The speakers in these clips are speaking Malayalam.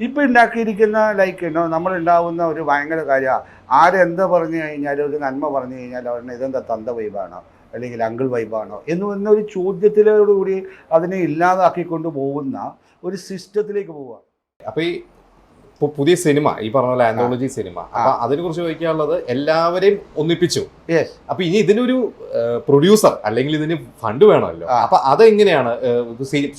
ഇപ്പം ഉണ്ടാക്കിയിരിക്കുന്ന നമ്മളുണ്ടാവുന്ന ഒരു ഭയങ്കര കാര്യമാണ്. ആരെന്താ പറഞ്ഞു കഴിഞ്ഞാൽ, ഒരു നന്മ പറഞ്ഞു കഴിഞ്ഞാൽ അവരുടെ ഇതെന്താ തന്ത വൈബാണോ അല്ലെങ്കിൽ അങ്കിൾ വൈബാണോ എന്നൊരു ചോദ്യത്തിലോടുകൂടി അതിനെ ഇല്ലാതാക്കിക്കൊണ്ട് പോകുന്ന ഒരു സിസ്റ്റത്തിലേക്ക് പോവുക. അപ്പോൾ ഈ പുതിയ സിനിമ, ഈ പറഞ്ഞ പോലെ ആന്തോളജി സിനിമ, അപ്പൊ അതിനെ കുറിച്ച് ചോദിക്കാനുള്ളത്, എല്ലാവരെയും ഒന്നിപ്പിച്ചു. അപ്പൊ ഇനി ഇതിനൊരു പ്രൊഡ്യൂസർ അല്ലെങ്കിൽ ഇതിന് ഫണ്ട് വേണമല്ലോ. അപ്പൊ അതെങ്ങനെയാണ്?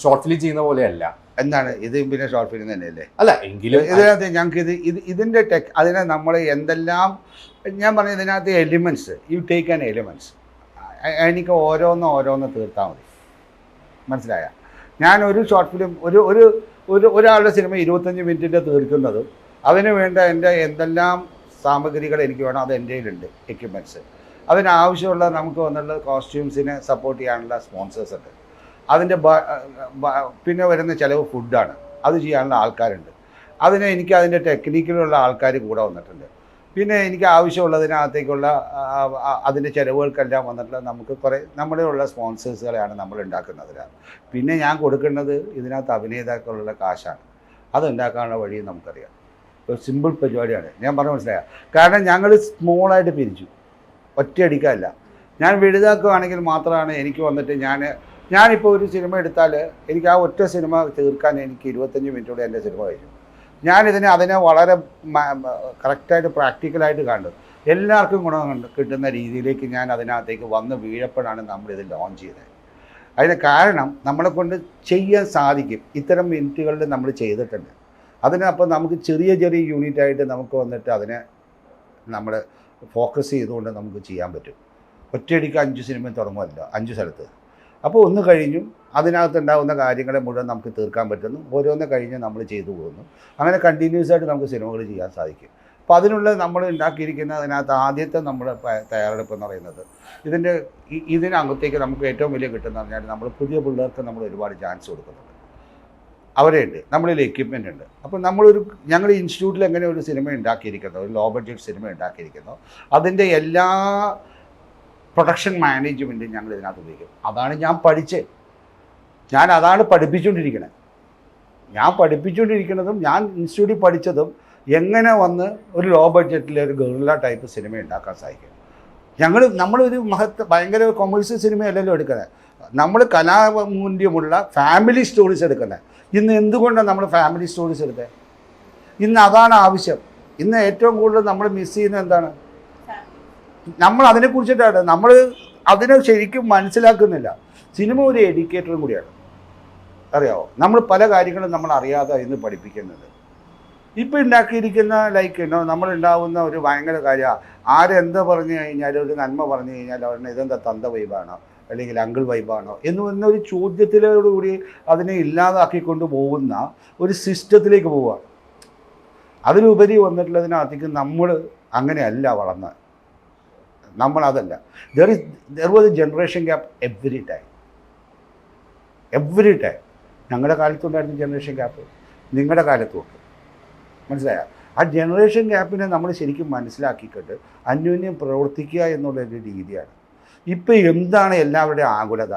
ഷോർട്ട് ഫിലിം ചെയ്യുന്ന പോലെയല്ല. എന്താണ് ഇത്? പിന്നെ ഷോർട്ട് ഫിലിം തന്നെയല്ലേ? അല്ല, എങ്കിലും ഇതിനകത്ത് ഞങ്ങൾക്ക് ഇതിൻ്റെ അതിനെ നമ്മൾ എന്തെല്ലാം, ഞാൻ പറഞ്ഞ ഇതിനകത്ത് elements, you take an elements, എനിക്ക് ഓരോന്ന് തീർത്താൽ മതി. മനസ്സിലായ? ഞാൻ ഒരു ഷോർട്ട് ഫിലിം ഒരാളുടെ സിനിമ 25 മിനിറ്റിൻ്റെ തീർക്കുന്നതും അതിന് വേണ്ട എൻ്റെ എന്തെല്ലാം സാമഗ്രികൾ എനിക്ക് വേണം അത് എൻ്റെ കയ്യിലുണ്ട്, എക്യുപ്മെൻറ്റ്സ്. അതിനാവശ്യമുള്ള നമുക്ക് വന്നുള്ള കോസ്റ്റ്യൂംസിനെ സപ്പോർട്ട് ചെയ്യാനുള്ള സ്പോൺസേഴ്സ് ഉണ്ട്. അതിൻ്റെ പിന്നെ വരുന്ന ചിലവ് ഫുഡാണ്, അത് ചെയ്യാനുള്ള ആൾക്കാരുണ്ട്. എനിക്ക് അതിൻ്റെ ടെക്നിക്കിലുള്ള ആൾക്കാർ കൂടെ വന്നിട്ടുണ്ട്. പിന്നെ എനിക്ക് ആവശ്യമുള്ളതിനകത്തേക്കുള്ള അതിൻ്റെ ചിലവുകൾക്കെല്ലാം വന്നിട്ടുള്ള നമുക്ക് കുറേ നമ്മളുള്ള സ്പോൺസേഴ്സുകളെയാണ് നമ്മൾ ഉണ്ടാക്കുന്നതിനാണ്. പിന്നെ ഞാൻ കൊടുക്കേണ്ടത് ഇതിനകത്ത് അഭിനേതാക്കളുള്ള കാശാണ്. അതുണ്ടാക്കാനുള്ള വഴിയും നമുക്കറിയാം. ഒരു സിമ്പിൾ പരിപാടിയാണ്, ഞാൻ പറഞ്ഞ മനസ്സിലായ. കാരണം ഞങ്ങൾ സ്മോളായിട്ട് പിരിച്ചു, ഒറ്റയടിക്കല്ല. ഞാൻ വലുതാക്കുകയാണെങ്കിൽ മാത്രമാണ് എനിക്ക് വന്നിട്ട് ഞാനിപ്പോൾ ഒരു സിനിമ എടുത്താൽ എനിക്ക് ആ ഒറ്റ സിനിമ തീർക്കാൻ എനിക്ക് 25 മിനിറ്റോടെ എൻ്റെ സിനിമ കഴിഞ്ഞു. അതിനെ വളരെ കറക്റ്റായിട്ട് പ്രാക്ടിക്കലായിട്ട് കണ്ടു എല്ലാവർക്കും ഗുണം കിട്ടുന്ന രീതിയിലേക്ക് ഞാൻ അതിനകത്തേക്ക് വന്ന് വീഴപ്പോഴാണ് നമ്മളിത് ലോഞ്ച് ചെയ്തത്. അതിന് കാരണം നമ്മളെ കൊണ്ട് ചെയ്യാൻ സാധിക്കും. ഇത്തരം മിനിറ്റുകളിൽ നമ്മൾ ചെയ്തിട്ടുണ്ട്. അപ്പോൾ നമുക്ക് ചെറിയ യൂണിറ്റായിട്ട് നമുക്ക് വന്നിട്ട് അതിനെ നമ്മൾ ഫോക്കസ് ചെയ്തുകൊണ്ട് നമുക്ക് ചെയ്യാൻ പറ്റും. ഒറ്റയടിക്ക് 5 സിനിമ തുടങ്ങുമല്ലോ 5 സ്ഥലത്ത്. അപ്പോൾ ഒന്ന് കഴിഞ്ഞു അതിനകത്തുണ്ടാകുന്ന കാര്യങ്ങളെ മുഴുവൻ നമുക്ക് തീർക്കാൻ പറ്റുന്നു. ഓരോന്ന് കഴിഞ്ഞ് നമ്മൾ ചെയ്തു പോകുന്നു. അങ്ങനെ കണ്ടിന്യൂസ് ആയിട്ട് നമുക്ക് സിനിമകൾ ചെയ്യാൻ സാധിക്കും. അപ്പോൾ അതിനുള്ള നമ്മൾ ഉണ്ടാക്കിയിരിക്കുന്ന അതിനകത്ത് ആദ്യത്തെ നമ്മുടെ തയ്യാറെടുപ്പ് എന്ന് പറയുന്നത് ഇതിനകത്തേക്ക് നമുക്ക് ഏറ്റവും വലിയ കിട്ടുന്ന പറഞ്ഞാൽ നമ്മൾ പുതിയ പിള്ളേർക്ക് നമ്മൾ ഒരുപാട് ചാൻസ് കൊടുക്കുന്നുണ്ട്. അവരുണ്ട്, നമ്മളിൽ എക്യുപ്മെൻ്റ് ഉണ്ട്. അപ്പോൾ ഞങ്ങൾ ഇൻസ്റ്റിറ്റ്യൂട്ടിൽ എങ്ങനെ ഒരു സിനിമ ഉണ്ടാക്കിയിരിക്കുന്നു, ഒരു ലോ ബഡ്ജറ്റ് സിനിമ ഉണ്ടാക്കിയിരിക്കുന്നു, അതിൻ്റെ എല്ലാ പ്രൊഡക്ഷൻ മാനേജ്മെൻറ്റും ഞങ്ങൾ ഇതിനകത്ത് ഉപയോഗിക്കും. അതാണ് ഞാൻ പഠിച്ചത്. അതാണ് പഠിപ്പിച്ചുകൊണ്ടിരിക്കുന്നത്. ഞാൻ പഠിപ്പിച്ചുകൊണ്ടിരിക്കുന്നതും ഞാൻ ഇൻസ്റ്റിറ്റ്യൂട്ടിൽ പഠിച്ചതും എങ്ങനെ വന്ന് ഒരു ലോ ബഡ്ജറ്റിൽ ഒരു ഗറില്ല ടൈപ്പ് സിനിമ ഉണ്ടാക്കാൻ സാധിക്കും. നമ്മളൊരു ഭയങ്കര കൊമേഴ്സ്യൽ സിനിമയല്ലല്ലോ എടുക്കുന്നത്. നമ്മൾ കലാമൂല്യമുള്ള ഫാമിലി സ്റ്റോറീസ് എടുക്കുന്നത്. ഇന്ന് എന്തുകൊണ്ടാണ് നമ്മൾ ഫാമിലി സ്റ്റോറീസ് എടുത്തത്? ഇന്ന് അതാണ് ആവശ്യം. ഇന്ന് ഏറ്റവും കൂടുതൽ നമ്മൾ മിസ് ചെയ്യുന്നത് എന്താണ്? നമ്മൾ അതിനെക്കുറിച്ചിട്ടാണ് നമ്മൾ അതിനെ ശരിക്കും മനസ്സിലാക്കുന്നില്ല. സിനിമ ഒരു എഡ്യൂക്കേറ്ററും കൂടിയാണ്, അറിയാമോ? നമ്മൾ പല കാര്യങ്ങളും നമ്മൾ അറിയാതെ ഇന്ന് പഠിപ്പിക്കുന്നത്. ഇപ്പം ഉണ്ടാക്കിയിരിക്കുന്ന നമ്മളുണ്ടാവുന്ന ഒരു ഭയങ്കര കാര്യമാണ്. ആരെന്താ പറഞ്ഞു കഴിഞ്ഞാൽ, ഒരു നന്മ പറഞ്ഞു കഴിഞ്ഞാൽ അവരുടെ ഇതെന്താ തന്ത വൈബാണോ അല്ലെങ്കിൽ അങ്കിൾ വൈബാണോ എന്നൊരു ചോദ്യത്തിലോടുകൂടി അതിനെ ഇല്ലാതാക്കിക്കൊണ്ട് പോകുന്ന ഒരു സിസ്റ്റത്തിലേക്ക് പോവുകയാണ്. അതിലുപരി വന്നിട്ടുള്ളതിനകത്തേക്ക് നമ്മൾ അങ്ങനെയല്ല വളർന്നത്. നമ്മളതല്ല. There was a generation gap every time. ഞങ്ങളുടെ കാലത്തുണ്ടായിരുന്ന ജനറേഷൻ ഗ്യാപ്പ് നിങ്ങളുടെ കാലത്തുണ്ട്. മനസ്സിലായ? ആ ജനറേഷൻ ഗ്യാപ്പിനെ നമ്മൾ ശരിക്കും മനസ്സിലാക്കിക്കൊണ്ട് അന്യോന്യം പ്രവർത്തിക്കുക എന്നുള്ളൊരു രീതിയാണ്. ഇപ്പോൾ എന്താണ് എല്ലാവരുടെയും ആകുലത?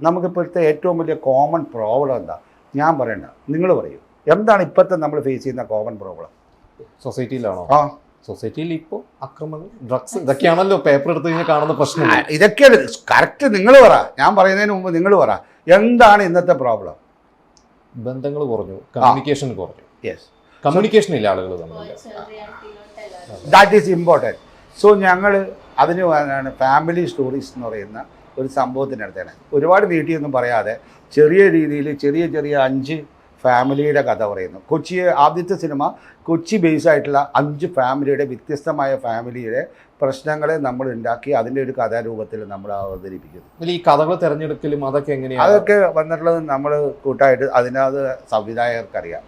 നമുക്കിപ്പോഴത്തെ ഏറ്റവും വലിയ കോമൺ പ്രോബ്ലം എന്താ? ഞാൻ പറയണ്ട, നിങ്ങൾ പറയൂ. എന്താണ് ഇപ്പോഴത്തെ നമ്മൾ ഫേസ് ചെയ്യുന്ന കോമൺ പ്രോബ്ലം? സൊസൈറ്റിയിലാണോ? സൊസൈറ്റിയിൽ ഇപ്പോൾ ആക്രമണം, ഡ്രഗ്സ്, ഇതൊക്കെയാണല്ലോ പേപ്പർ എടുത്ത് കഴിഞ്ഞാൽ കാണുന്ന പ്രശ്നം. ഇതൊക്കെയാണ് കറക്റ്റ്. നിങ്ങൾ പറ, ഞാൻ പറയുന്നതിന് മുമ്പ് നിങ്ങൾ പറ, എന്താണ് ഇന്നത്തെ പ്രോബ്ലം? ബന്ധങ്ങൾ കുറഞ്ഞു, കമ്മ്യൂണിക്കേഷൻ കുറഞ്ഞു. കമ്മ്യൂണിക്കേഷൻ ഇല്ല ആളുകൾ തമ്മിൽ. That is important. സോ ഞങ്ങൾ അതിന് ഫാമിലി സ്റ്റോറീസ് എന്ന് പറയുന്ന ഒരു സംഭവത്തിനടുത്താണ്. ഒരുപാട് നീട്ടിയൊന്നും പറയാതെ ചെറിയ രീതിയിൽ ചെറിയ 5 ഫാമിലിയുടെ കഥ പറയുന്നു. ആദ്യത്തെ സിനിമ കൊച്ചി ബേസ് ആയിട്ടുള്ള 5 ഫാമിലിയുടെ, വ്യത്യസ്തമായ ഫാമിലിയുടെ പ്രശ്നങ്ങളെ നമ്മൾ ഉണ്ടാക്കി അതിൻ്റെ ഒരു കഥാരൂപത്തിൽ നമ്മൾ അവതരിപ്പിക്കുന്നു. ഈ കഥകൾ തിരഞ്ഞെടുക്കലും അതൊക്കെ എങ്ങനെയാണ്? അതൊക്കെ വന്നിട്ടുള്ളത് നമ്മൾ കൂട്ടായിട്ട് അതിനകത്ത് സംവിധായകർക്കറിയാം.